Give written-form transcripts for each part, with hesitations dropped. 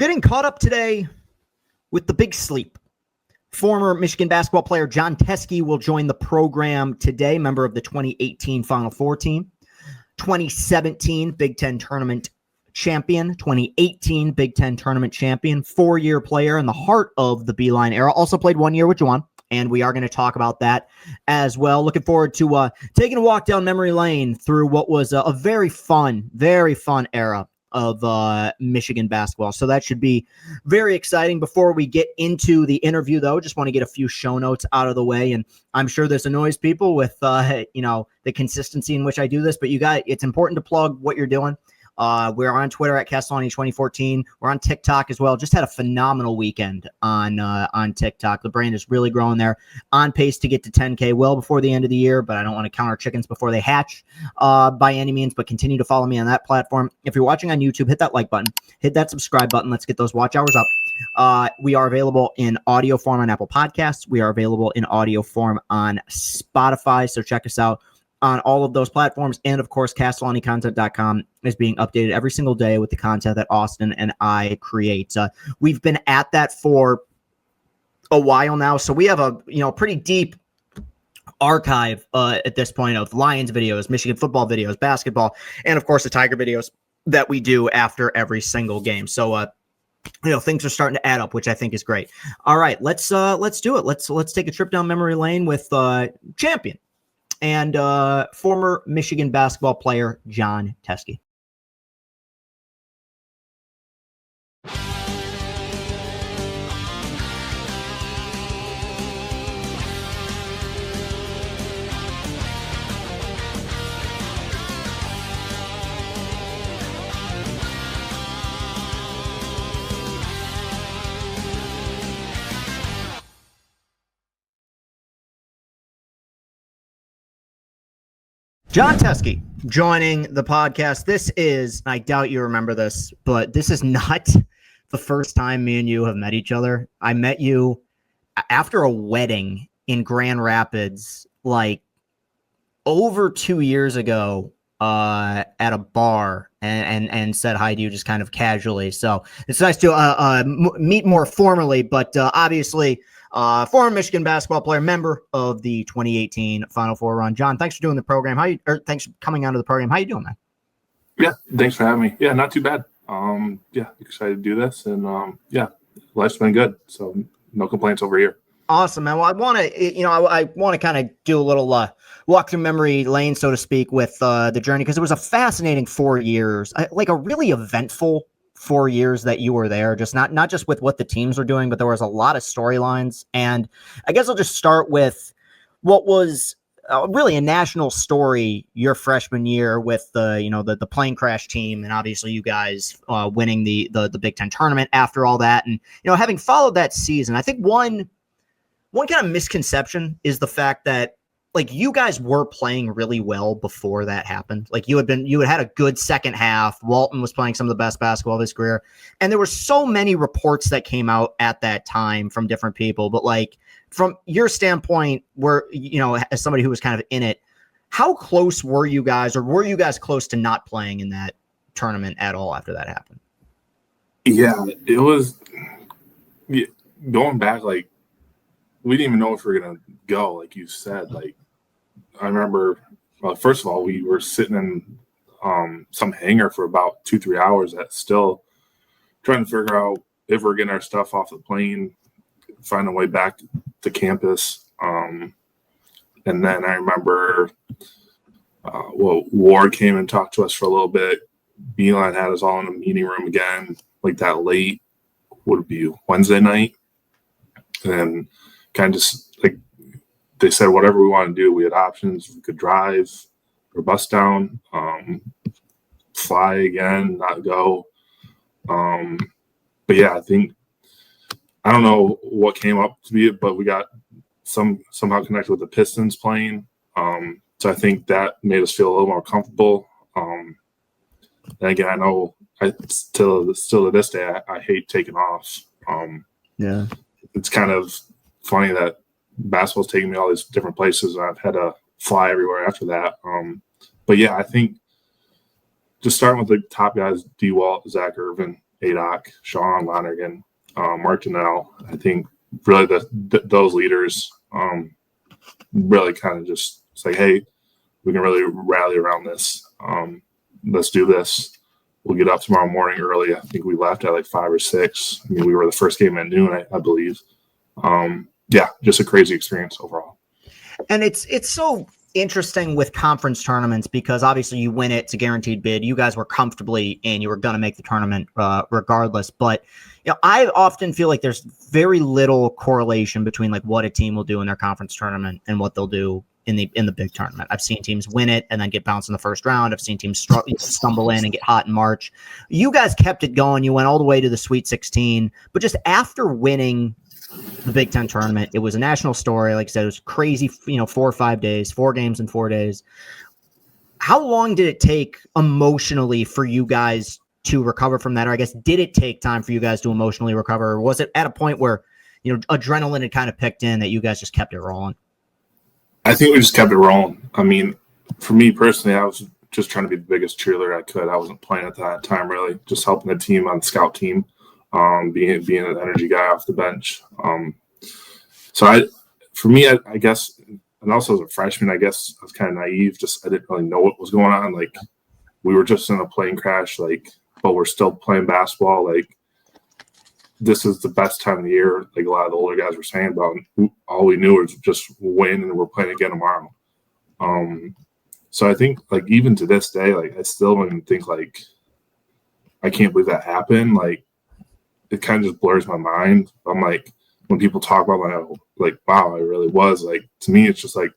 getting caught up today with the big sleep. Former Michigan basketball player Jon Teske will join the program today, member of the 2018 Final Four team, 2017 Big Ten tournament champion, 2018 Big Ten tournament champion, 4-year player in the heart of the Beeline era, also played 1 year with Juwan, and we are going to talk about that as well. Looking forward to taking a walk down memory lane through what was a very fun era of Michigan basketball. So that should be very exciting. Before we get into the interview, though, just want to get a few show notes out of the way. And I'm sure this annoys people with, the consistency in which I do this, but it's important to plug what you're doing. We're on Twitter at Castellani 2014. We're on TikTok as well. Just had a phenomenal weekend on TikTok. The brand is really growing there. On pace to get to 10K well before the end of the year, but I don't want to count our chickens before they hatch by any means, but continue to follow me on that platform. If you're watching on YouTube, hit that like button. Hit that subscribe button. Let's get those watch hours up. We are available in audio form on Apple Podcasts. We are available in audio form on Spotify, so check us out on all of those platforms. And of course, CastellaniContent.com is being updated every single day with the content that Austin and I create. We've been at that for a while now, so we have a pretty deep archive at this point of Lions videos, Michigan football videos, basketball, and of course the Tiger videos that we do after every single game. So things are starting to add up, which I think is great. All right, let's do it. Let's take a trip down memory lane with champion and former Michigan basketball player Jon Teske. Jon Teske joining the podcast. This is, I doubt you remember this, but this is not the first time me and you have met each other. I met you after a wedding in Grand Rapids, like over 2 years ago at a bar and said hi to you just kind of casually. So it's nice to meet more formally, but obviously former Michigan basketball player, member of the 2018 Final Four run. Jon, thanks for doing the program. Thanks for coming onto the program. How you doing, man? Yeah, thanks for having me. Yeah, not too bad. Excited to do this, and life's been good, so no complaints over here. Awesome, man. Well, I want to kind of do a little walk through memory lane, so to speak, with the journey, because it was a fascinating 4 years, like a really eventful 4 years that you were there, just not just with what the teams were doing, but there was a lot of storylines. And I guess I'll just start with what was really a national story your freshman year with the plane crash team, and obviously you guys winning the Big Ten tournament after all that. And having followed that season, I think one kind of misconception is the fact that like you guys were playing really well before that happened. Like you had a good second half. Walton was playing some of the best basketball of his career. And there were so many reports that came out at that time from different people. But like from your standpoint, where, as somebody who was kind of in it, how close were you guys, or were you guys close to not playing in that tournament at all after that happened? Yeah, it was going back, like we didn't even know if we were going to go, like you said. Like I remember, first of all, we were sitting in some hangar for about 2-3 hours at still trying to figure out if we're getting our stuff off the plane, find a way back to campus. And then I remember, Ward came and talked to us for a little bit. Beeline had us all in a meeting room again, like that late, would it be Wednesday night? And kind of just like they said, whatever we want to do, we had options. We could drive or bus down, fly again, not go. But yeah, I don't know what came up to be it, but we got somehow connected with the Pistons playing. So I think that made us feel a little more comfortable. And again, I know still to this day, I hate taking off. Yeah, it's kind of funny that basketball's taking me all these different places, and I've had to fly everywhere after that. But yeah, I think just starting with the top guys, D. Walt, Zach Irvin, Adoc, Sean, Lonergan, Martinell. I think really those leaders really kind of just say, hey, we can really rally around this. Let's do this. We'll get up tomorrow morning early. I think we left at like 5 or 6. I mean, we were the first game at noon, I believe. Just a crazy experience overall. And it's so interesting with conference tournaments because obviously you win it, it's a guaranteed bid. You guys were comfortably in, you were going to make the tournament regardless. But I often feel like there's very little correlation between like what a team will do in their conference tournament and what they'll do in the big tournament. I've seen teams win it and then get bounced in the first round. I've seen teams stumble in and get hot in March. You guys kept it going. You went all the way to the Sweet 16, but just after winning the Big Ten tournament, it was a national story. Like I said, it was crazy, 4 or 5 days, 4 games in 4 days. How long did it take emotionally for you guys to recover from that? Or I guess, did it take time for you guys to emotionally recover? Or was it at a point where, adrenaline had kind of picked in that you guys just kept it rolling? I think we just kept it rolling. I mean, for me personally, I was just trying to be the biggest cheerleader I could. I wasn't playing at that time, really, just helping the team on the scout team. Being an energy guy off the bench. For me, I guess, and also as a freshman, I guess I was kind of naive. I didn't really know what was going on. Like, we were just in a plane crash, but we're still playing basketball. Like, this is the best time of the year. Like a lot of the older guys were saying about, all we knew was just win and we're playing again tomorrow. So I think like even to this day, like I still don't even think like, I can't believe that happened. Like, it kind of just blurs my mind. I'm like, when people talk about like, wow, I really was like, to me, it's just like,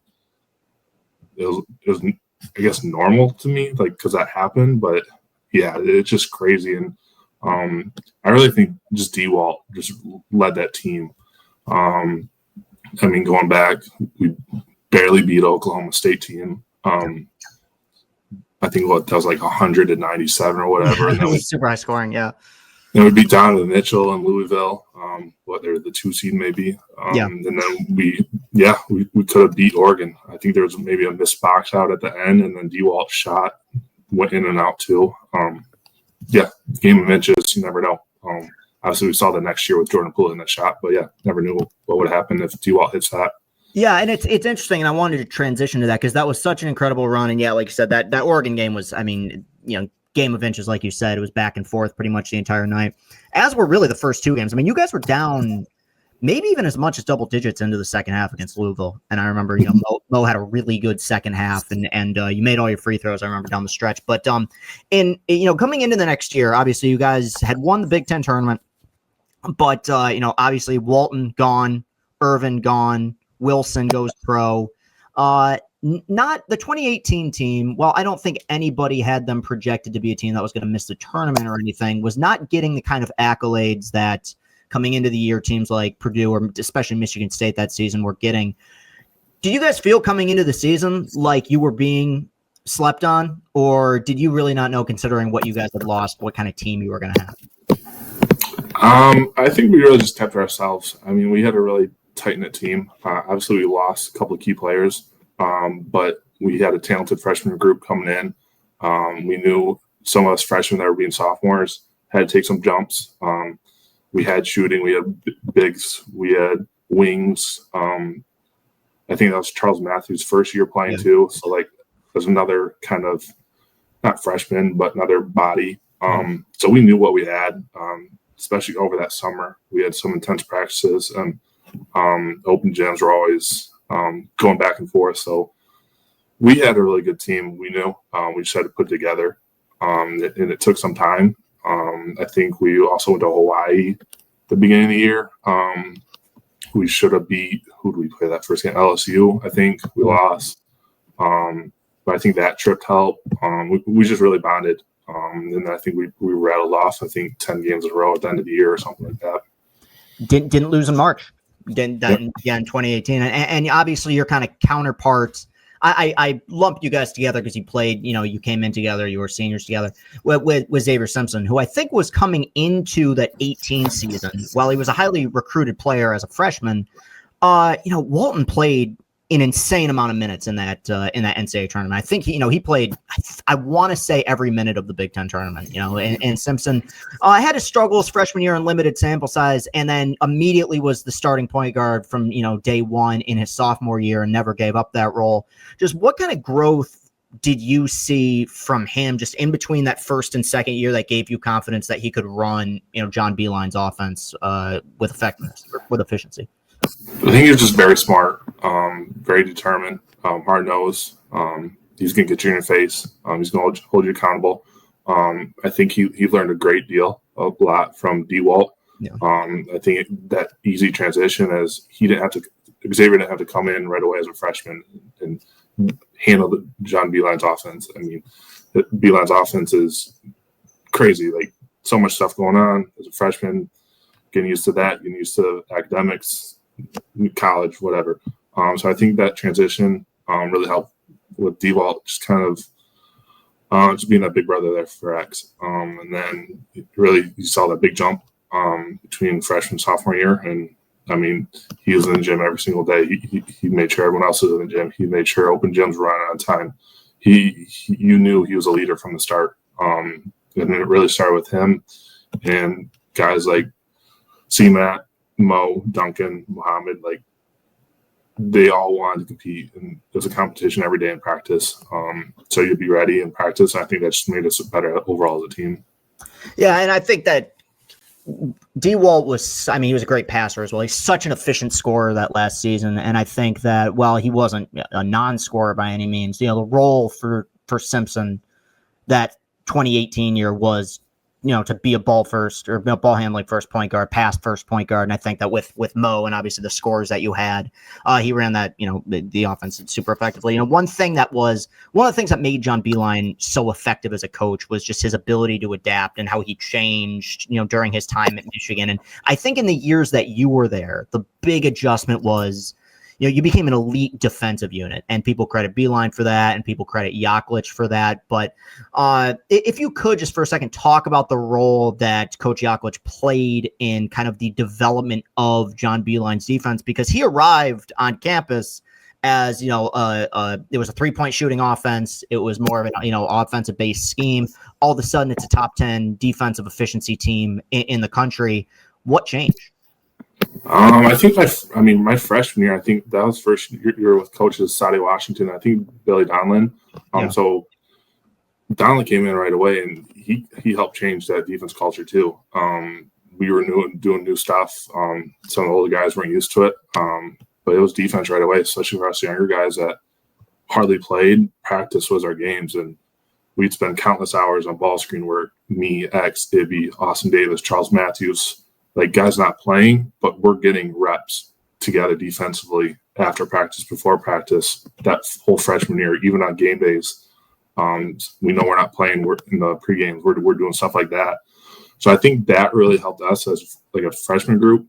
it was I guess normal to me, like, because that happened. But yeah, it's just crazy. And I really think just D-Walt just led that team. I mean, going back, we barely beat Oklahoma State team. I think that was like 197 or whatever. And that was super high scoring, yeah. And we beat Donovan Mitchell and Louisville, they're the 2 seed maybe. And then we could have beat Oregon. I think there was maybe a missed box out at the end, and then D-Walt shot, went in and out too. Game of inches, you never know. Obviously, we saw the next year with Jordan Poole in that shot, but never knew what would happen if D-Walt hits that. Yeah, and it's interesting, and I wanted to transition to that because that was such an incredible run. And like you said, that Oregon game was, game of inches, like you said. It was back and forth pretty much the entire night, as were really the first 2 games. I mean, you guys were down maybe even as much as double digits into the second half against Louisville. And I remember, Mo had a really good second half, and you made all your free throws, I remember, down the stretch. But coming into the next year, obviously you guys had won the Big Ten tournament, but obviously Walton gone, Irvin gone, Wilson goes pro. Not the 2018 team. Well, I don't think anybody had them projected to be a team that was going to miss the tournament or anything, was not getting the kind of accolades that coming into the year teams like Purdue or especially Michigan State that season were getting. Did you guys feel coming into the season like you were being slept on, or did you really not know, considering what you guys had lost, what kind of team you were going to have? I think we really just kept ourselves. I mean, we had a really tight-knit team. Obviously, we lost a couple of key players. But we had a talented freshman group coming in. We knew some of us freshmen that were being sophomores had to take some jumps. We had shooting, we had bigs, we had wings. I think that was Charles Matthews' first year playing too. So like there's another kind of not freshman, but another body. So we knew what we had, especially over that summer. We had some intense practices, and open gyms were always going back and forth. So we had a really good team. We knew we just had to put it together, and it took some time. I think we also went to Hawaii at the beginning of the year. We should have beat, who did we play that first game? LSU, I think. We lost. But I think that trip helped. We just really bonded. And I think we rattled off, I think, 10 games in a row at the end of the year or something like that. Didn't lose in March. In 2018. And obviously your kind of counterparts, I lumped you guys together because you played, you came in together, you were seniors together with Xavier Simpson, who I think was coming into the 18 season. While he was a highly recruited player as a freshman, Walton played an insane amount of minutes in that NCAA tournament. I think he played, I want to say, every minute of the Big Ten tournament, and Simpson had his struggles freshman year in limited sample size, and then immediately was the starting point guard from, day one in his sophomore year and never gave up that role. Just what kind of growth did you see from him just in between that first and second year that gave you confidence that he could run, John Beilein's offense with effectiveness, with efficiency? I think he's just very smart, very determined, hard nosed. He's going to get you in your face. He's going to hold you accountable. I think he learned a lot from D-Walt. Yeah. I think that easy transition as Xavier didn't have to come in right away as a freshman and handle John Beilein's offense. I mean, Beilein's offense is crazy. Like, so much stuff going on as a freshman, getting used to that, getting used to academics, college, whatever. So I think that transition really helped with D-Walt, just kind of just being that big brother there for X. And then really you saw that big jump between freshman and sophomore year. And I mean, he was in the gym every single day. He made sure everyone else was in the gym. He made sure open gyms were running on time. You knew he was a leader from the start. And then it really started with him and guys like C-Matt, Mo, Duncan, Muhammad, like they all wanted to compete, and it was a competition every day in practice. So you'd be ready in practice. And I think that just made us better overall as a team. Yeah, and I think that D-Walt he was a great passer as well. He's such an efficient scorer that last season, and I think that while he wasn't a non-scorer by any means, the role for Simpson that 2018 year was to be a ball first or ball handling first point guard, pass first point guard. And I think that with Mo and obviously the scores that you had, he ran that, the offense super effectively. One of the things that made John Beilein so effective as a coach was just his ability to adapt and how he changed, during his time at Michigan. And I think in the years that you were there, the big adjustment was, you became an elite defensive unit, and people credit Beilein for that, and people credit Yaklich for that. But if you could just for a second talk about the role that Coach Yaklich played in kind of the development of John Beilein's defense, because he arrived on campus as, it was a 3-point shooting offense. It was more of an, offensive based scheme. All of a sudden it's a top 10 defensive efficiency team in the country. What changed? I think my freshman year, I think that was first year with coaches Sadie Washington. I think Billy Donlin. So Donlin came in right away, and he helped change that defense culture too. We were doing new stuff. Some of the older guys weren't used to it, but it was defense right away, especially for us younger guys that hardly played. Practice was our games, and we'd spend countless hours on ball screen work. Me, X, Ibby, Austin Davis, Charles Matthews. Like, guys not playing, but we're getting reps together defensively after practice, before practice, that whole freshman year, even on game days. We know we're not playing. We're in the pre-games. We're doing stuff like that. So I think that really helped us as like a freshman group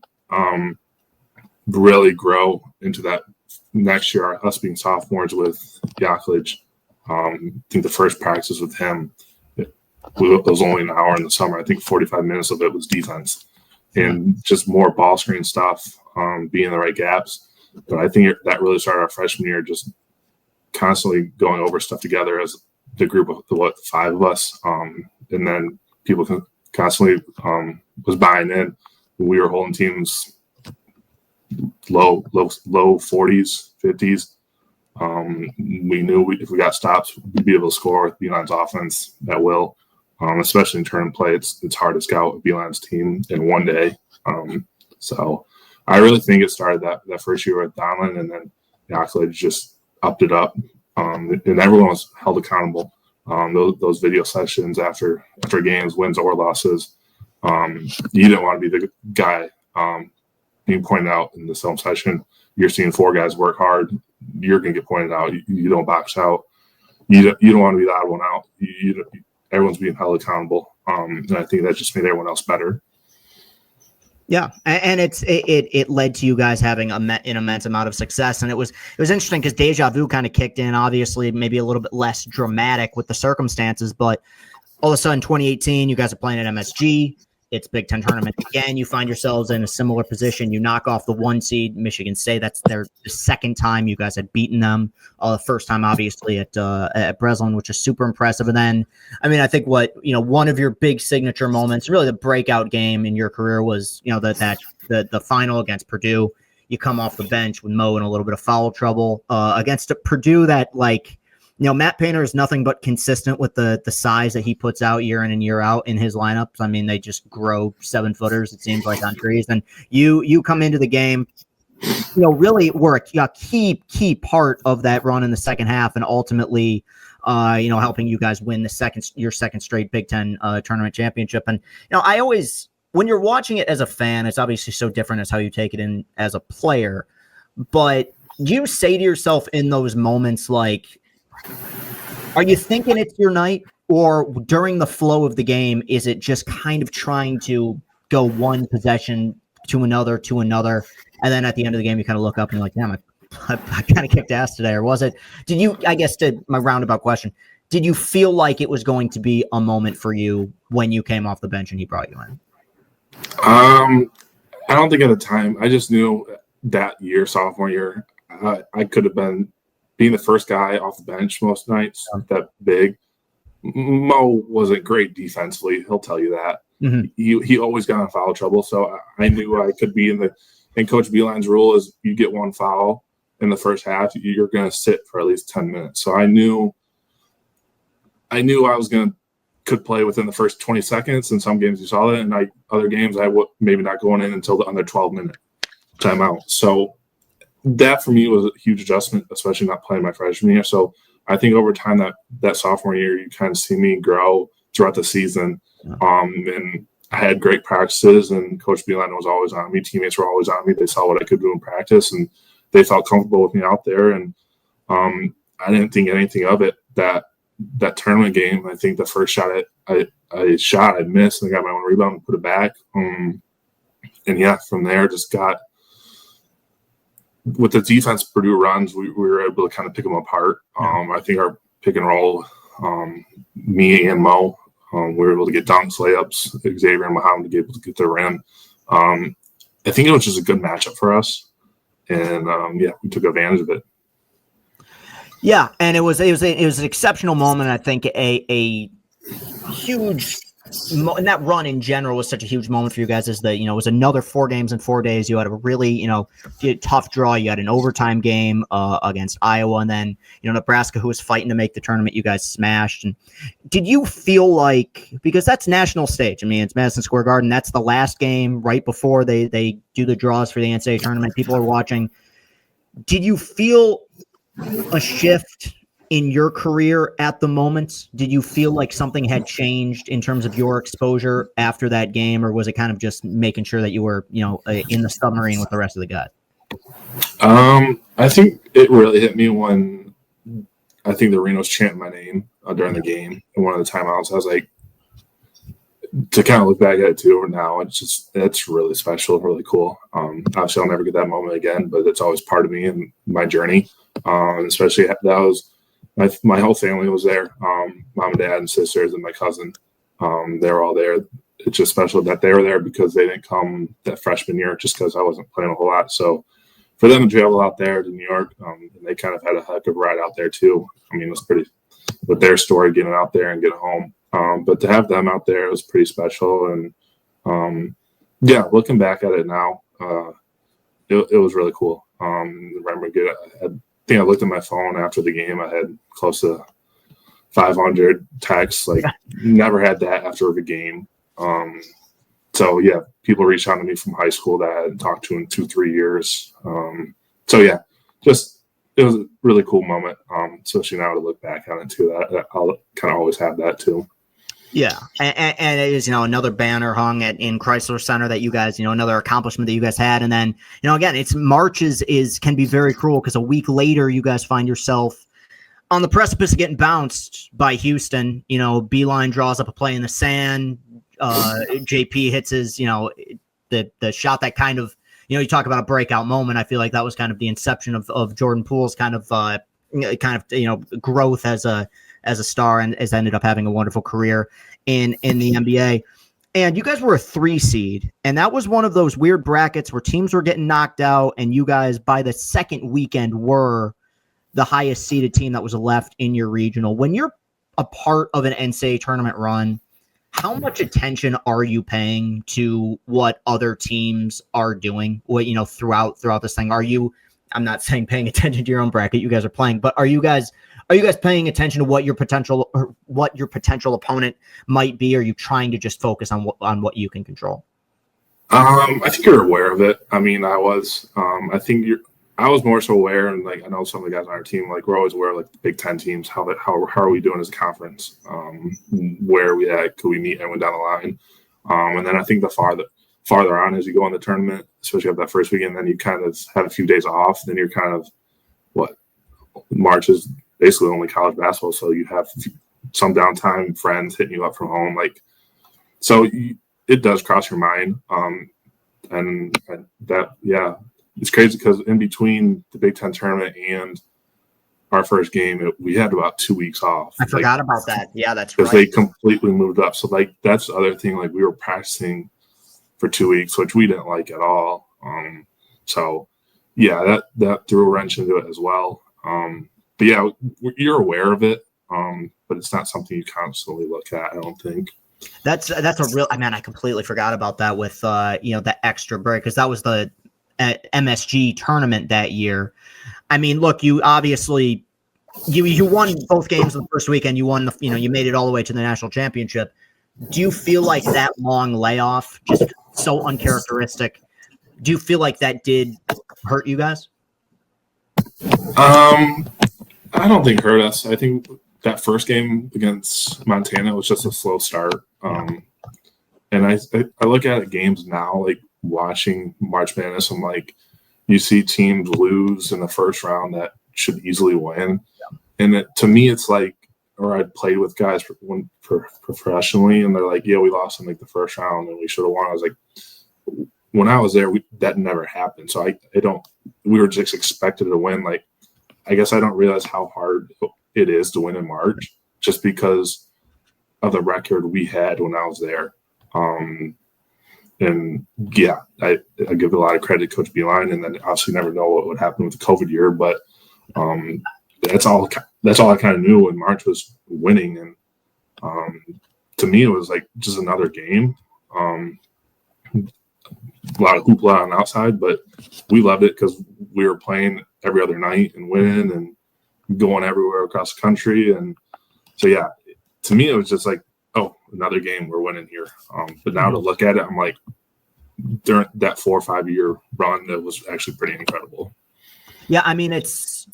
really grow into that next year, us being sophomores with Yaklich. I think the first practice with him, it was only an hour in the summer. I think 45 minutes of it was defense. And just more ball screen stuff, being in the right gaps. But I think that really started our freshman year, just constantly going over stuff together as the group of 5 of us. And then people constantly was buying in. We were holding teams low 40s, 50s. We knew if we got stops, we'd be able to score with Beilein's offense at will. Especially in turn play, it's hard to scout Beilein's team in one day. So I really think it started that first year with Donlin, and then Yaklich just upped it up, and everyone was held accountable. Those video sessions after games, wins or losses, you didn't want to be the guy being pointed out in the film session. You're seeing 4 guys work hard. You're going to get pointed out. You don't box out. You don't want to be the odd one out. Everyone's being held accountable, and I think that just made everyone else better. Yeah, and it led to you guys having an immense amount of success, and it was interesting because deja vu kind of kicked in. Obviously, maybe a little bit less dramatic with the circumstances, but all of a sudden, 2018, you guys are playing at MSG. it's Big Ten tournament. Again, you find yourselves in a similar position. You knock off the 1 seed, Michigan State. That's the second time you guys had beaten them. The first time, obviously, at Breslin, which is super impressive. And then, I mean, I think one of your big signature moments, really the breakout game in your career was, the final against Purdue. You come off the bench with Mo in a little bit of foul trouble against a Purdue that, Matt Painter is nothing but consistent with the size that he puts out year in and year out in his lineups. I mean, they just grow 7-footers, it seems like, on trees. And you come into the game, really were a key part of that run in the second half, and ultimately, helping you guys win your second straight Big Ten tournament championship. And I always, when you're watching it as a fan, it's obviously so different as how you take it in as a player. But do you say to yourself in those moments, are you thinking it's your night, or during the flow of the game, is it just kind of trying to go one possession to another, and then at the end of the game, you kind of look up and you're like, damn, I kind of kicked ass today? Or was it, to my roundabout question, did you feel like it was going to be a moment for you when you came off the bench and he brought you in? I don't think at the time. I just knew that year, sophomore year, I could have been being the first guy off the bench most nights. That big. Mo wasn't great defensively. He'll tell you that. Mm-hmm. He always got in foul trouble. So I knew I could be and Coach Beilein's rule is you get one foul in the first half, you're going to sit for at least 10 minutes. So I knew I was could play within the first 20 seconds. In some games you saw that, and other games I would maybe not going in until the under 12-minute timeout. So that for me was a huge adjustment, especially not playing my freshman year. So I think over time that sophomore year, you kind of see me grow throughout the season. And I had great practices, and Coach Beilein was always on me. Teammates were always on me. They saw what I could do in practice, and they felt comfortable with me out there. And I didn't think anything of it. That tournament game, I think the first shot I missed, and I got my own rebound and put it back. And yeah, from there just got – with the defense Purdue runs, we were able to kind of pick them apart. I think our pick and roll, me and Mo, we were able to get dunks, layups, Xavier and Muhammad to be able to get the rim. I think it was just a good matchup for us. And, we took advantage of it. Yeah, and it was an exceptional moment. I think a huge and that run in general was such a huge moment for you guys. It was another 4 games in 4 days. You had a really tough draw. You had an overtime game against Iowa, and then Nebraska, who was fighting to make the tournament, you guys smashed. And did you feel like, because that's national stage? I mean, it's Madison Square Garden. That's the last game right before they do the draws for the NCAA tournament. People are watching. Did you feel a shift in your career at the moment? Did you feel like something had changed in terms of your exposure after that game, or was it kind of just making sure that you were, in the submarine with the rest of the guys? I think it really hit me when I think the Reno's chanting my name during the game in one of the timeouts. I was like, to kind of look back at it too now, it's really special, really cool. Obviously I'll never get that moment again, but it's always part of me and my journey. And especially that was my whole family was there. Mom and dad and sisters and my cousin. They were all there. It's just special that they were there because they didn't come that freshman year just because I wasn't playing a whole lot. So for them to travel out there to New York, and they kind of had a heck of a ride out there too. I mean, it was pretty with their story getting out there and getting home. But to have them out there, it was pretty special. And looking back at it now, it was really cool. Remember, I think I looked at my phone after the game. I had close to 500 texts. Never had that after a game. People reached out to me from high school that I hadn't talked to in 2-3 years. It was a really cool moment, especially now to look back on it too. I'll kind of always have that too. Yeah, and it is another banner hung in Chrysler Center that you guys another accomplishment that you guys had, and then again it's March can be very cruel because a week later you guys find yourself on the precipice of getting bounced by Houston. Beilein draws up a play in the sand. JP hits his the shot that kind of you talk about a breakout moment. I feel like that was kind of the inception of Jordan Poole's kind of growth as a star, and has ended up having a wonderful career in the NBA. And you guys were a 3 seed, and that was one of those weird brackets where teams were getting knocked out, and you guys, by the second weekend, were the highest seeded team that was left in your regional. When you're a part of an NCAA tournament run, how much attention are you paying to what other teams are doing? What, throughout this thing? Are you? I'm not saying paying attention to your own bracket. You guys are playing, but are you guys paying attention to what your potential opponent might be? Or are you trying to just focus on what you can control? I think you're aware of it. I mean, I was. I was more so aware, and I know some of the guys on our team, we're always aware of the Big Ten teams, how are we doing as a conference, where are we at, could we meet anyone down the line, and then I think the farther on as you go in the tournament, especially after that first weekend, then you kind of have a few days off, then you're kind of March is basically only college basketball, so you have some downtime, friends hitting you up from home, so it does cross your mind, and that it's crazy because in between the Big Ten tournament and our first game, we had about 2 weeks off. I forgot about that. Yeah, that's right. Because they completely moved up. So that's the other thing. We were practicing for 2 weeks, which we didn't like at all. That threw a wrench into it as well. But yeah, you're aware of it, but it's not something you constantly look at, I don't think. That's a real. I mean, I completely forgot about that with the extra break, because that was the MSG tournament that year. I mean, look, you obviously you won both games in the first weekend. You won you made it all the way to the national championship. Do you feel like that long layoff, just so uncharacteristic, do you feel like that did hurt you guys? I don't think hurt us. I think that first game against Montana was just a slow start. And I look at games now, watching March Madness, I'm you see teams lose in the first round that should easily win. Yeah. And to me, it's or I'd played with guys professionally, and they're yeah, we lost in the first round and we should have won. I was when I was there, that never happened. So we were just expected to win. I guess I don't realize how hard it is to win in March just because of the record we had when I was there. And yeah, I give a lot of credit to Coach Beeline, and then obviously never know what would happen with the COVID year, but that's all I kind of knew when March was winning. And to me, it was just another game. A lot of hoopla on the outside, but we loved it because we were playing every other night and winning and going everywhere across the country. And so, yeah, to me, it was just another game, we're winning here. But now to look at it, I'm during that 4 or 5 year run, it was actually pretty incredible. Yeah, I mean, it's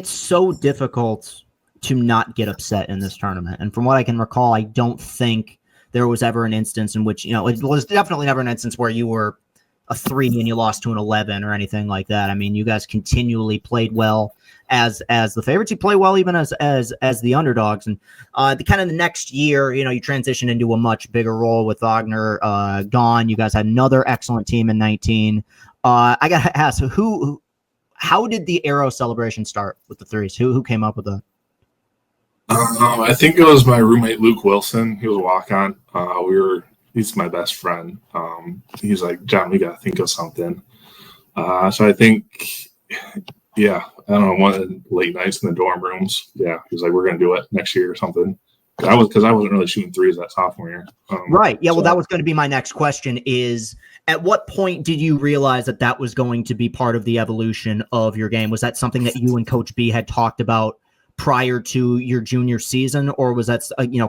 so difficult to not get upset in this tournament. And from what I can recall, I don't think there was ever an instance in which, it was definitely never an instance where you were a 3 and you lost to an 11 or anything like that. I mean, you guys continually played well as the favorites. You play well even as the underdogs. And the next year, you transitioned into a much bigger role with Wagner gone. You guys had another excellent team in 19. I got to ask, how did the Arrow celebration start with the threes? Who came up with that? I think it was my roommate, Luke Wilson. He was a walk-on. He's my best friend. He's John, we got to think of something. So I think, yeah, I don't know, one of the late nights in the dorm rooms. Yeah, he was we're going to do it next year or something. Because I wasn't really shooting threes that sophomore year. Right. Yeah, well, that was going to be my next question is, at what point did you realize that was going to be part of the evolution of your game? Was that something that you and Coach B had talked about prior to your junior season, or was that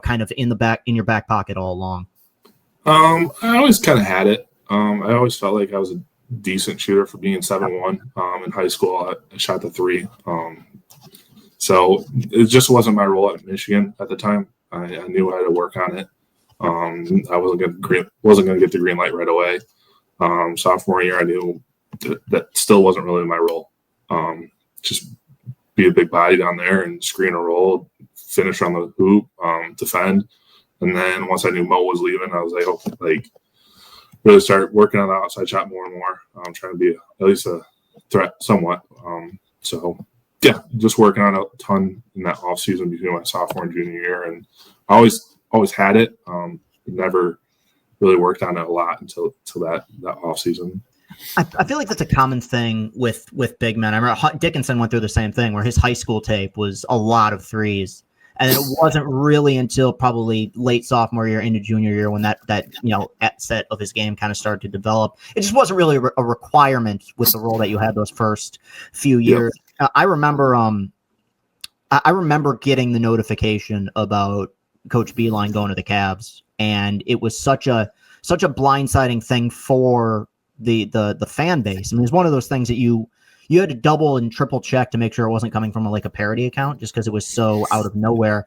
kind of in your back pocket all along? I always kind of had it. I always felt like I was a decent shooter for being 7'1". In high school, I shot the 3. So it just wasn't my role at Michigan at the time. I knew I had to work on it. I wasn't going to get the green light right away. Sophomore year, I knew that still wasn't really my role. Just be a big body down there and screen a roll, finish on the hoop, defend. And then once I knew Mo was leaving, I was really started working on the outside shot more and more. Trying to be at least a threat somewhat. So yeah, just working on a ton in that off season between my sophomore and junior year. And I always had it. Never really worked on it a lot until that off season. I feel like that's a common thing with big men. I remember Dickinson went through the same thing where his high school tape was a lot of threes. And it wasn't really until probably late sophomore year into junior year when that set of his game kind of started to develop. It just wasn't really a requirement with the role that you had those first few years. Yep. I remember getting the notification about Coach Beilein going to the Cavs, and it was such a blindsiding thing for the fan base. I mean, it's one of those things that you had to double and triple check to make sure it wasn't coming from a parody account, just because it was so out of nowhere.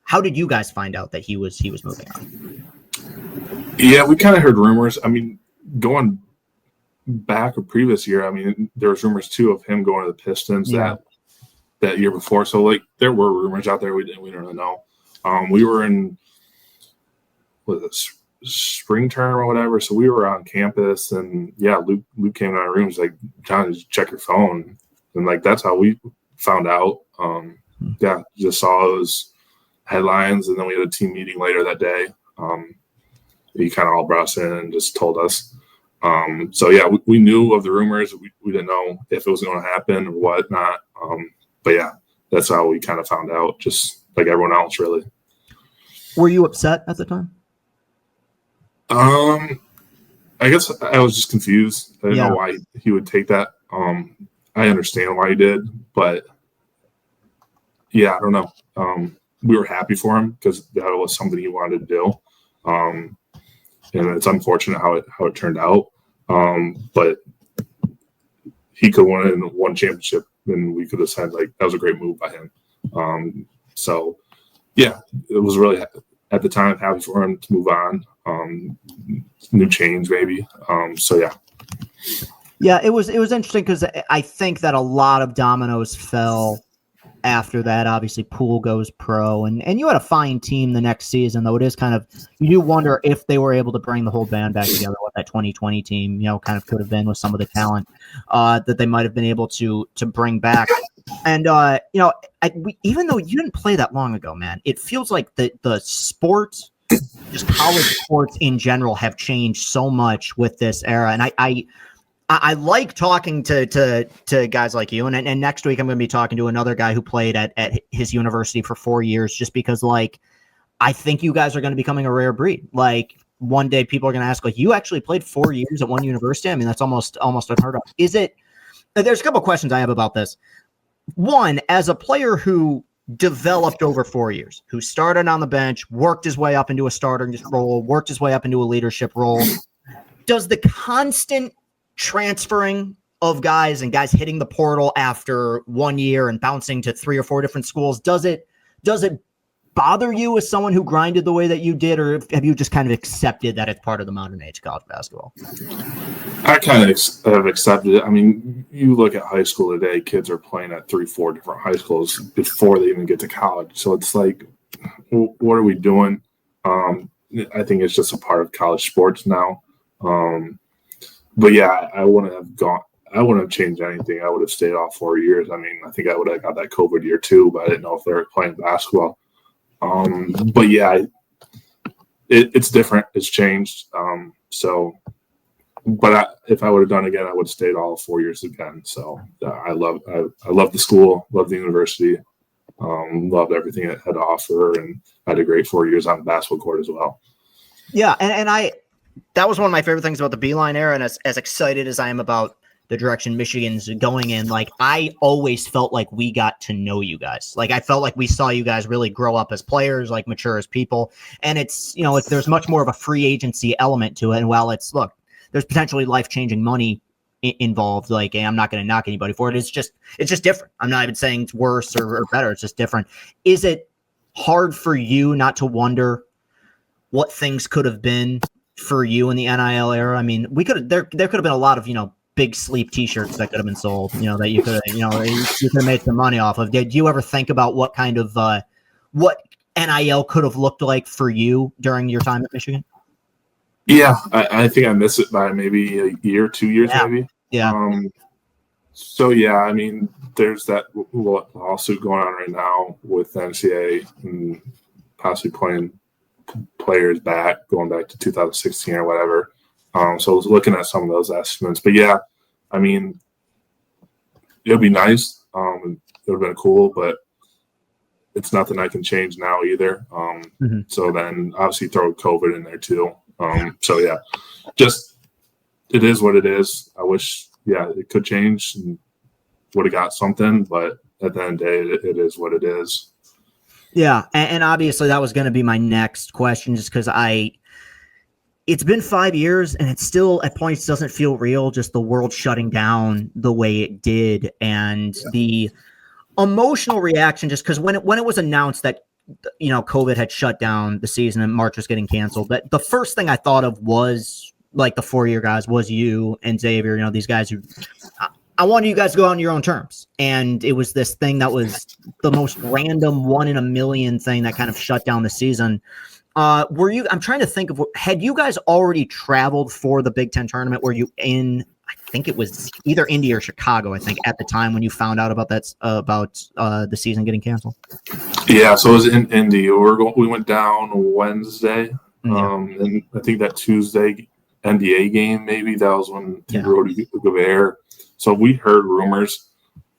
How did you guys find out that he was moving on? Yeah, we kind of heard rumors. I mean, going back a previous year, I mean, there was rumors too of him going to the Pistons that year before. So like there were rumors out there. We didn't really know. We were in spring term or whatever, so we were on campus, and Luke came to our room. He's like, "John, just check your phone," and like that's how we found out. Just saw those headlines, and then we had a team meeting later that day. He kind of all brought us in and just told us. We knew of the rumors. We didn't know if it was going to happen or whatnot. That's how we kind of found out, just like everyone else, really. Were you upset at the time? I guess I was just confused. I didn't know why he would take that. I understand why he did, but I don't know. We were happy for him because that was something he wanted to do. And it's unfortunate how it turned out. But he could have won one championship, and we could have said like that was a great move by him. It was really at the time happy for him to move on. New change maybe. Yeah, it was interesting because I think that a lot of dominoes fell after that. Obviously, Poole goes pro, and you had a fine team the next season, though it is kind of, you do wonder if they were able to bring the whole band back together, what that 2020 team, kind of could have been with some of the talent that they might have been able to bring back. And, even though you didn't play that long ago, man, it feels like the sports, just college sports in general, have changed so much with this era. And I like talking to guys like you. And next week I'm going to be talking to another guy who played at his university for 4 years, just because I think you guys are going to be becoming a rare breed. Like one day people are going to ask, like, you actually played 4 years at one university? I mean, that's almost unheard of. There's a couple of questions I have about this. One, as a player who developed over 4 years, who started on the bench, worked his way up into a starting role, worked his way up into a leadership role, does the constant transferring of guys and guys hitting the portal after 1 year and bouncing to 3 or 4 different schools, does it bother you as someone who grinded the way that you did, or have you just kind of accepted that it's part of the modern age college basketball? I kind of have accepted it. I mean, you look at high school today, kids are playing at 3-4 different high schools before they even get to college. So it's like, what are we doing? I think it's just a part of college sports now. I wouldn't have changed anything. I would have stayed off 4 years. I mean, I think I would have got that COVID year too, but I didn't know if they were playing basketball. It's different. It's changed. If I would have done it again, I would have stayed all 4 years again. So I love the school, love the university, loved everything it had to offer, and I had a great 4 years on the basketball court as well. Yeah, and that was one of my favorite things about the Beilein era, and as excited as I am about the direction Michigan's going in, like, I always felt like we got to know you guys. Like, I felt like we saw you guys really grow up as players, like mature as people. And there's much more of a free agency element to it. And while there's potentially life-changing money involved, like, I'm not going to knock anybody for it. It's just different. I'm not even saying it's worse or better. It's just different. Is it hard for you not to wonder what things could have been for you in the NIL era? I mean, there could have been a lot of, big sleep t-shirts that could have been sold, that you could have, you could have made some money off of. Did you ever think about what kind of, what NIL could have looked like for you during your time at Michigan? Yeah, I think I missed it by maybe a year, 2 years, maybe. Yeah. I mean, there's that lawsuit going on right now with the NCAA and possibly playing players back, going back to 2016 or whatever. So I was looking at some of those estimates. But, yeah, I mean, it would be nice. It would have been cool, but it's nothing I can change now either. So then obviously throw COVID in there too. So, yeah, just it is what it is. I wish, it could change and would have got something, but at the end of the day, it is what it is. Yeah, and obviously that was going to be my next question, just because it's been 5 years and it still at points doesn't feel real, just the world shutting down the way it did, and the emotional reaction, just because when it was announced that COVID had shut down the season and March was getting canceled, that the first thing I thought of was like the 4-year guys, was you and Xavier, these guys who I wanted you guys to go out on your own terms. And it was this thing that was the most random 1 in a million thing that kind of shut down the season. I'm trying to think of, had you guys already traveled for the Big Ten tournament? Were you in, I think it was either Indy or Chicago, I think, at the time when you found out about that, the season getting canceled? Yeah, so it was in Indy. We went down Wednesday. And I think that Tuesday NBA game, maybe that was when Rudy Gobert. So we heard rumors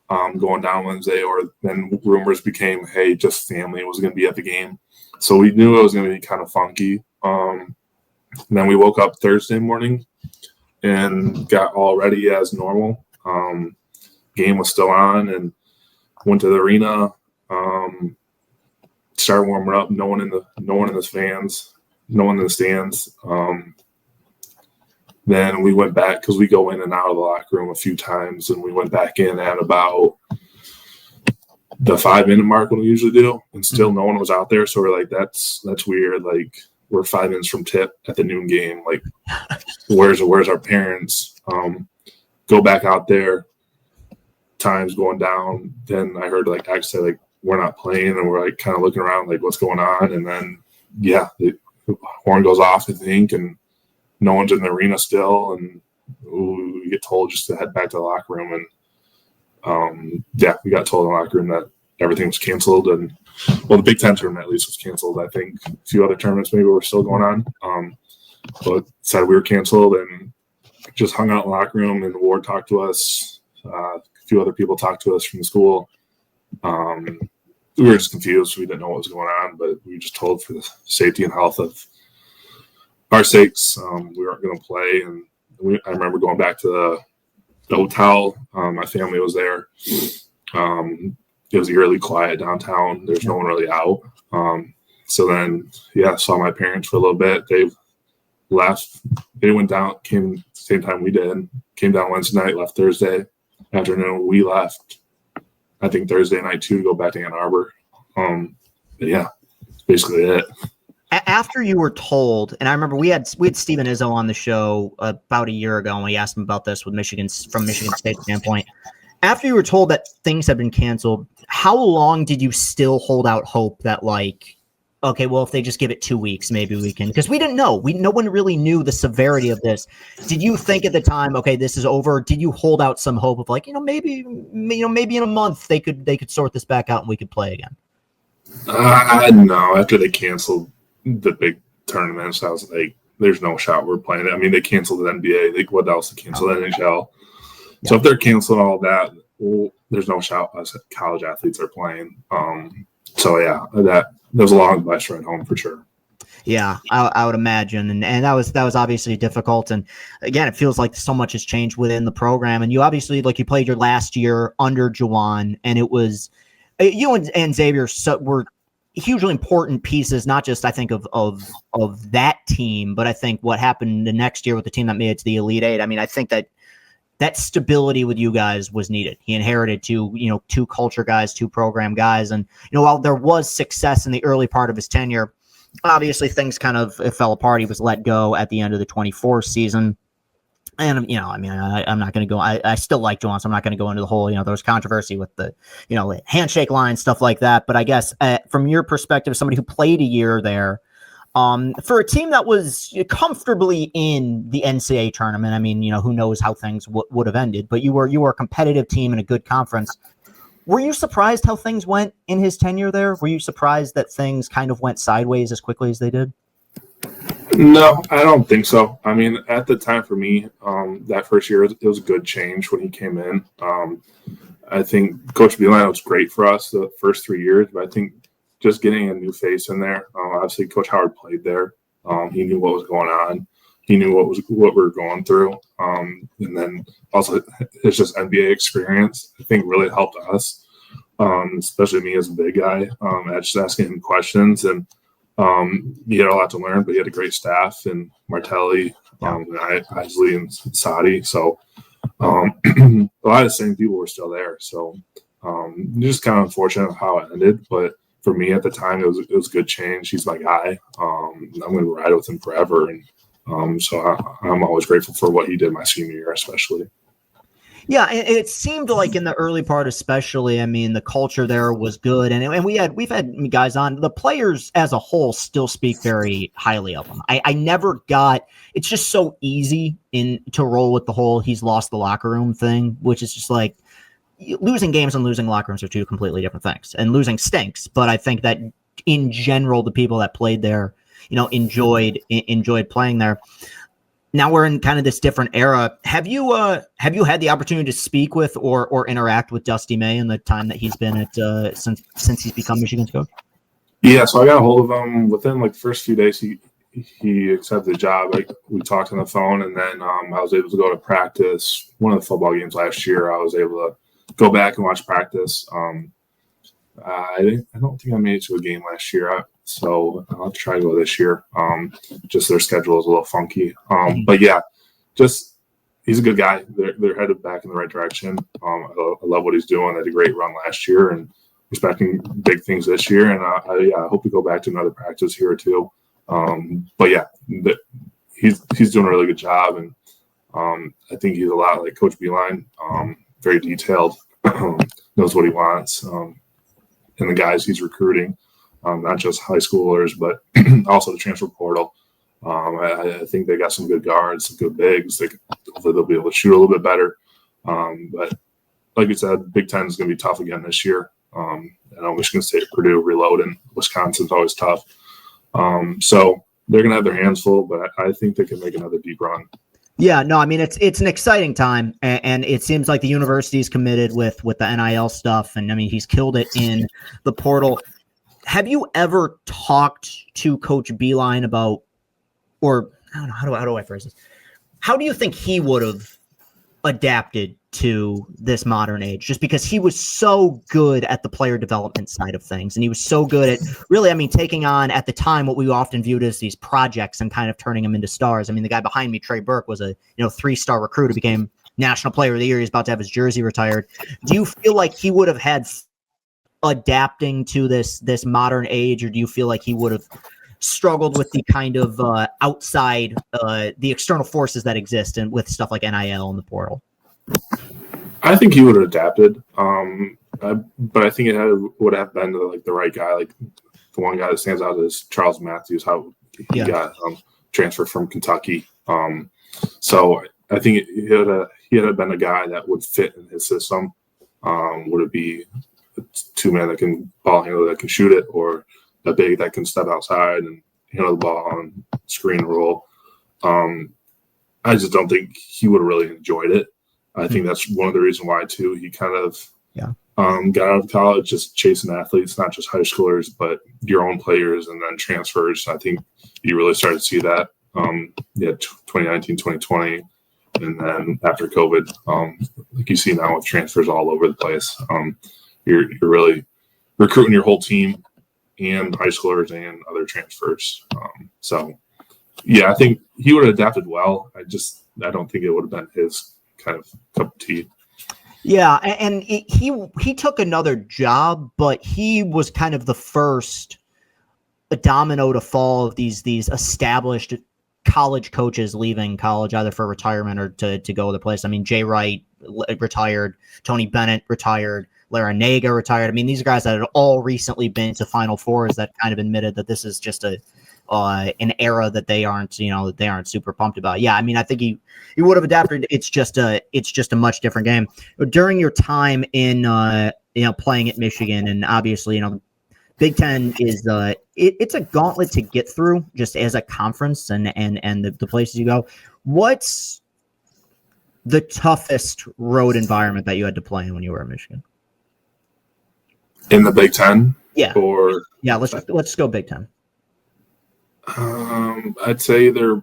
going down Wednesday, or then rumors became, hey, just family was going to be at the game. So we knew it was going to be kind of funky. And then we woke up Thursday morning and got all ready as normal. Game was still on and went to the arena. Started warming up. No one in the stands. Then we went back because we go in and out of the locker room a few times, and we went back in at about the 5-minute mark when we usually do, and still no one was out there. So we're like, that's weird. Like, we're 5 minutes from tip at the noon game. Like, where's our parents? Go back out there. Time's going down. Then I heard actually say we're not playing, and we're kind of looking around what's going on. And then the horn goes off, I think, and no one's in the arena still, and we get told just to head back to the locker room. And we got told in the locker room that everything was canceled. And the Big Ten tournament at least was canceled. I think a few other tournaments maybe were still going on, but said we were canceled, and just hung out in the locker room. And Ward talked to us. A few other people talked to us from the school. We were just confused. We didn't know what was going on, but we were just told for the safety and health of our sakes, we weren't going to play. And I remember going back to the hotel. My family was there. It was eerily quiet downtown. There's no one really out. So then, saw my parents for a little bit. They left. They went down, came same time we did. Came down Wednesday night, left Thursday afternoon. We left, I think, Thursday night too, to go back to Ann Arbor. That's basically it. After you were told, and I remember we had Steven Izzo on the show about a year ago, and we asked him about this with from Michigan State standpoint. After you were told that things had been canceled, how long did you still hold out hope that okay, well, if they just give it 2 weeks, maybe we can? Because we didn't know. No one really knew the severity of this. Did you think at the time, okay, this is over? Did you hold out some hope of maybe in a month they could sort this back out and we could play again? No. After they canceled the big tournaments, I was like, there's no shot we're playing it. I mean, they canceled the NBA. What else? They canceled the NHL. So if they're canceling all that, there's no shot us college athletes are playing. That was a long bus ride home for sure. Yeah, I would imagine, and that was obviously difficult. And again, it feels like so much has changed within the program. And you obviously you played your last year under Juwan, and it was you and Xavier were hugely important pieces, not just I think of that team, but I think what happened the next year with the team that made it to the Elite Eight. I mean, I think that stability with you guys was needed. He inherited two culture guys, two program guys. And, while there was success in the early part of his tenure, obviously things kind of fell apart. He was let go at the end of the 24 season. And, I'm not going to go, I still like Juwan, so I'm not going to go into the whole, there was controversy with the, handshake line, stuff like that. But I guess from your perspective, somebody who played a year there, for a team that was comfortably in the NCAA tournament, who knows how things would have ended, but you were a competitive team in a good conference. Were you surprised how things went in his tenure there? Were you surprised that things kind of went sideways as quickly as they did? No, I don't think so. I mean, at the time for me, that first year, it was a good change when he came in. I think Coach Beeline was great for us the first 3 years, but I think just getting a new face in there, obviously Coach Howard played there. He knew what was going on. He knew what we were going through. And then also his just NBA experience, I think, really helped us, especially me as a big guy, at just asking him questions. And he had a lot to learn, but he had a great staff, and Martelli, Isley, and Sadi. So a lot of the same people were still there. So just kind of unfortunate how it ended. But for me at the time, it was a good change. He's my guy. I'm going to ride with him forever. And so I'm always grateful for what he did my senior year, especially. Yeah, it seemed like in the early part, especially. I mean, the culture there was good, and we've had guys on. The players as a whole still speak very highly of him. I never got. It's just so easy to roll with the whole he's lost the locker room thing, which is just like losing games and losing locker rooms are two completely different things. And losing stinks, but I think that in general, the people that played there, enjoyed playing there. Now we're in kind of this different era. Have you had the opportunity to speak with or interact with Dusty May in the time that he's been at since he's become Michigan's coach? Yeah, so I got a hold of him within like the first few days. He accepted the job. Like we talked on the phone, and then I was able to go to practice. One of the football games last year, I was able to go back and watch practice. I don't think I made it to a game last year. So I'll have to try to go this year. Just their schedule is a little funky. But yeah, just he's a good guy. They're headed back in the right direction. I love what he's doing. They had a great run last year and expecting big things this year. And I hope we go back to another practice here or two. But yeah, he's doing a really good job. And I think he's a lot like Coach Beeline, very detailed, knows what he wants. And the guys he's recruiting. Not just high schoolers, but also the transfer portal. I think they got some good guards, some good bigs. Hopefully they'll be able to shoot a little bit better. But like you said, Big Ten is going to be tough again this year. I know Michigan State, Purdue, reloading. Wisconsin's always tough. So they're going to have their hands full, but I think they can make another deep run. Yeah, no, I mean, it's an exciting time, and it seems like the university is committed with the NIL stuff, and I mean, he's killed it in the portal. Have you ever talked to Coach Beeline about, or I don't know, how do I phrase this? How do you think he would have adapted to this modern age? Just because he was so good at the player development side of things, and he was so good at really, I mean, taking on at the time what we often viewed as these projects and kind of turning them into stars. I mean, the guy behind me, Trey Burke, was a 3-star recruit who became National Player of the Year. He's about to have his jersey retired. Do you feel like he would have had adapting to this modern age, or do you feel like he would have struggled with the kind of outside the external forces that exist and with stuff like NIL and the portal? I think he would have adapted, but I think would have been like the right guy. Like the one guy that stands out is Charles Matthews, how he got transferred from Kentucky. So I think he had been a guy that would fit in his system. Would it be two-man that can ball handle, that can shoot it, or a big that can step outside and handle the ball on screen roll? I just don't think he would have really enjoyed it. I think that's one of the reasons why, too. He kind of got out of college just chasing athletes, not just high schoolers, but your own players and then transfers. I think you really started to see that 2019, 2020. And then after COVID, like you see now with transfers all over the place, you're really recruiting your whole team and high schoolers and other transfers. So, yeah, I think he would have adapted well. I don't think it would have been his kind of cup of tea. Yeah, and he took another job, but he was kind of the first domino to fall of these established college coaches leaving college either for retirement or to go other place. I mean, Jay Wright retired, Tony Bennett retired, Larinaga retired. I mean, these are guys that had all recently been to Final Fours that kind of admitted that this is just an era that they aren't super pumped about. Yeah, I mean, I think he would have adapted. It's just a much different game. During your time in playing at Michigan, and obviously, Big Ten is it's a gauntlet to get through just as a conference and the places you go. What's the toughest road environment that you had to play in when you were in Michigan? In the Big Ten? Yeah. Or let's go Big Ten. I'd say either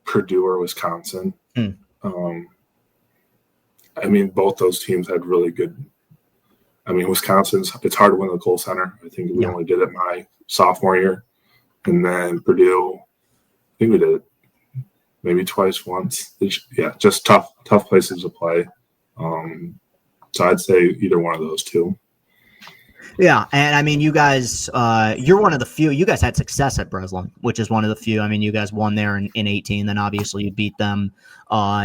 Purdue or Wisconsin. I mean, both those teams had really good. I mean, it's hard to win the Kohl Center. I think we only did it my sophomore year. And then Purdue, I think we did it maybe twice, once. Just tough places to play. So I'd say either one of those two. Yeah, and I mean, you guys, you're one of the few. You guys had success at Breslin, which is one of the few. I mean, you guys won there in 18. Then obviously you beat them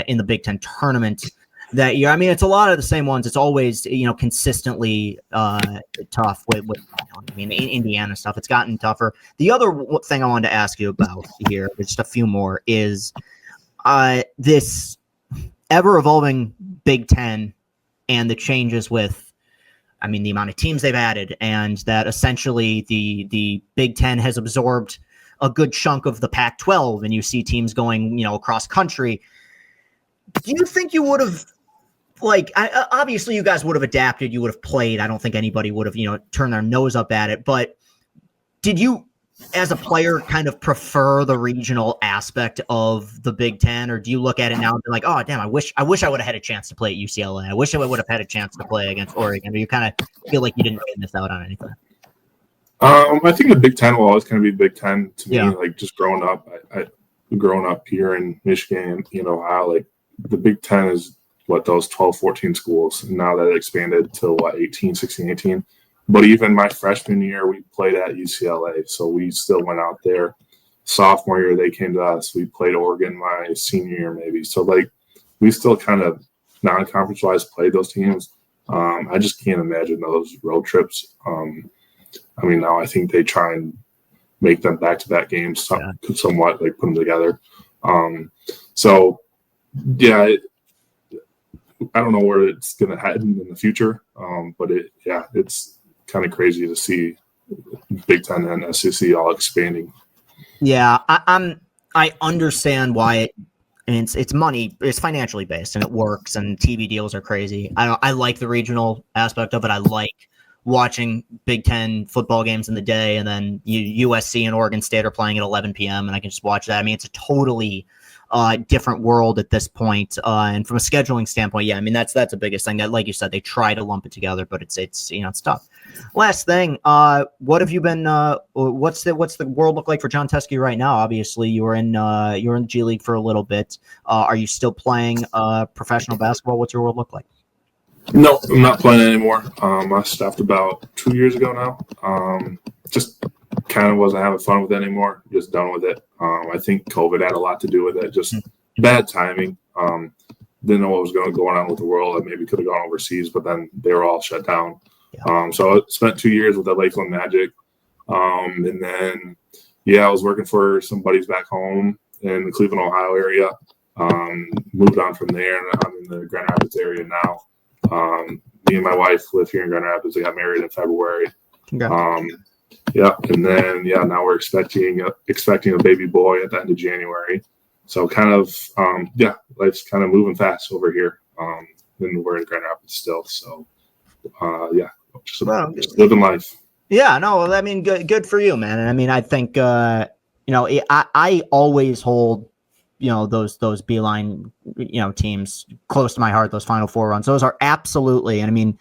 in the Big Ten tournament that year. I mean, it's a lot of the same ones. It's always consistently tough with Indiana stuff. It's gotten tougher. The other thing I wanted to ask you about here, just a few more, is this ever evolving Big Ten and the changes with. I mean, the amount of teams they've added, and that essentially the Big Ten has absorbed a good chunk of the Pac-12, and you see teams going, across country. Do you think you would have, obviously you guys would have adapted, you would have played. I don't think anybody would have, turned their nose up at it. But did you, as a player, kind of prefer the regional aspect of the Big Ten, or do you look at it now and be like, oh, damn, I wish I would have had a chance to play at UCLA. I wish I would have had a chance to play against Oregon. Or you kind of feel like you didn't miss out on anything? I think the Big Ten will always kind of be Big Ten to me. Like just growing up, growing up here in Michigan, Ohio, the Big Ten is those 12, 14 schools. And now that it expanded to 18, 16, 18. But even my freshman year, we played at UCLA, so we still went out there. Sophomore year, they came to us. We played Oregon my senior year, maybe. So, we still kind of non-conference-wise played those teams. I just can't imagine those road trips. Now I think they try and make them back-to-back games, somewhat, put them together. I don't know where it's going to head in the future, but it's kind of crazy to see Big Ten and SEC all expanding. Yeah, I understand why it's money, it's financially based, and it works, and TV deals are crazy. I like the regional aspect of it. I like watching Big Ten football games in the day, and then USC and Oregon State are playing at 11 p.m. and I can just watch that. I mean, it's a totally different world at this point. And from a scheduling standpoint, that's the biggest thing. That, like you said, they try to lump it together, but it's tough. Last thing, what have you been? What's the world look like for Jon Teske right now? Obviously, you were in the G League for a little bit. Are you still playing professional basketball? What's your world look like? No, I'm not playing anymore. I stopped about 2 years ago now. Just kind of wasn't having fun with it anymore. Just done with it. I think COVID had a lot to do with it. Just bad timing. Didn't know what was going on with the world. I maybe could have gone overseas, but then they were all shut down. So I spent 2 years with the Lakeland Magic. And then, I was working for some buddies back home in the Cleveland, Ohio area. Moved on from there, and I'm in the Grand Rapids area now. Me and my wife live here in Grand Rapids. I got married in February. Congrats. And then now we're expecting a baby boy at the end of January. So kind of life's kind of moving fast over here. And we're in Grand Rapids still. So just living life. Yeah, no, I mean, good for you, man. And I mean, I think I always hold those Beeline teams close to my heart. Those Final Four runs, those are absolutely. And I mean,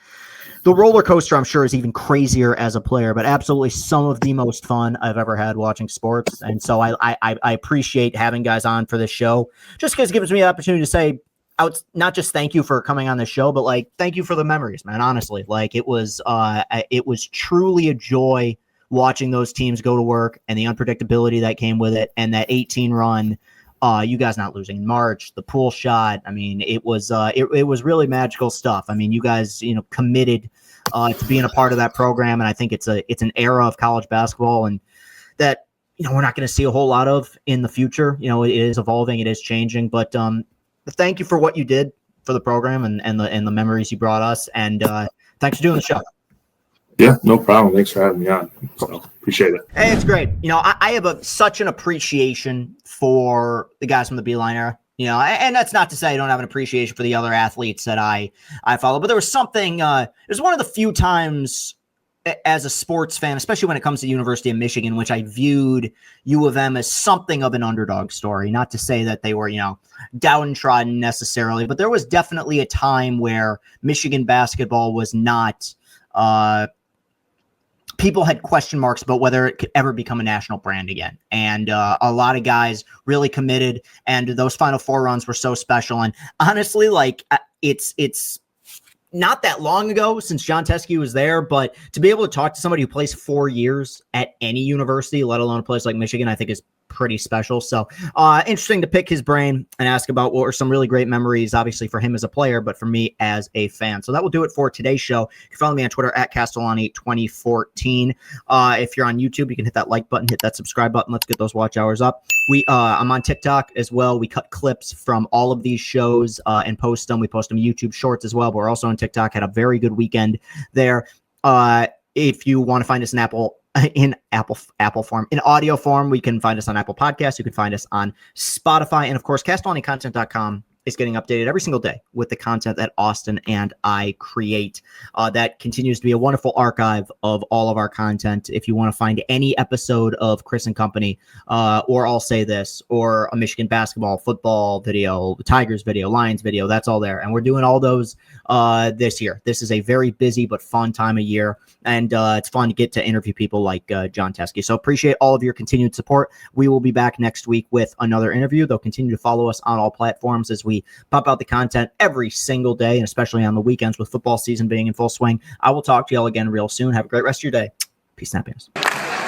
the roller coaster, I'm sure, is even crazier as a player, but absolutely some of the most fun I've ever had watching sports. And so I appreciate having guys on for this show, just because it gives me the opportunity to say, not just thank you for coming on the show, but thank you for the memories, man. Honestly, it was truly a joy watching those teams go to work and the unpredictability that came with it, and that 18 run. You guys not losing in March, the pool shot. I mean, it was really magical stuff. I mean, you guys, committed to being a part of that program, and I think it's an era of college basketball, and that we're not going to see a whole lot of in the future. It is evolving, it is changing, but thank you for what you did for the program and the memories you brought us, and thanks for doing the show. Yeah, no problem. Thanks for having me on. So appreciate it. Hey, it's great. I have such an appreciation for the guys from the Beeline era. And that's not to say I don't have an appreciation for the other athletes that I follow, but there was something. It was one of the few times as a sports fan, especially when it comes to University of Michigan, which I viewed U of M as something of an underdog story. Not to say that they were, downtrodden necessarily, but there was definitely a time where Michigan basketball was not. People had question marks about whether it could ever become a national brand again. And a lot of guys really committed, and those Final Four runs were so special. And honestly, it's not that long ago since Jon Teske was there, but to be able to talk to somebody who plays 4 years at any university, let alone a place like Michigan, I think is pretty special. So interesting to pick his brain and ask about what were some really great memories, obviously for him as a player, but for me as a fan. So that will do it for today's show. You can follow me on Twitter at Castellani 2014. If you're on YouTube, you can hit that like button, hit that subscribe button. Let's get those watch hours up. I'm on TikTok as well. We cut clips from all of these shows and post them. We post them YouTube shorts as well, but we're also on TikTok. Had a very good weekend there. If you want to find us in Apple form, in audio form, we can find us on Apple Podcasts. You can find us on Spotify. And of course, CastellaniContent.com is getting updated every single day with the content that Austin and I create. That continues to be a wonderful archive of all of our content. If you want to find any episode of Chris and Company, or I'll Say This, or a Michigan basketball, football video, Tigers video, Lions video, that's all there. And we're doing all those this year. This is a very busy but fun time of year. And it's fun to get to interview people like Jon Teske. So appreciate all of your continued support. We will be back next week with another interview. They'll continue to follow us on all platforms as we pump out the content every single day, and especially on the weekends with football season being in full swing. I will talk to y'all again real soon. Have a great rest of your day. Peace and happiness.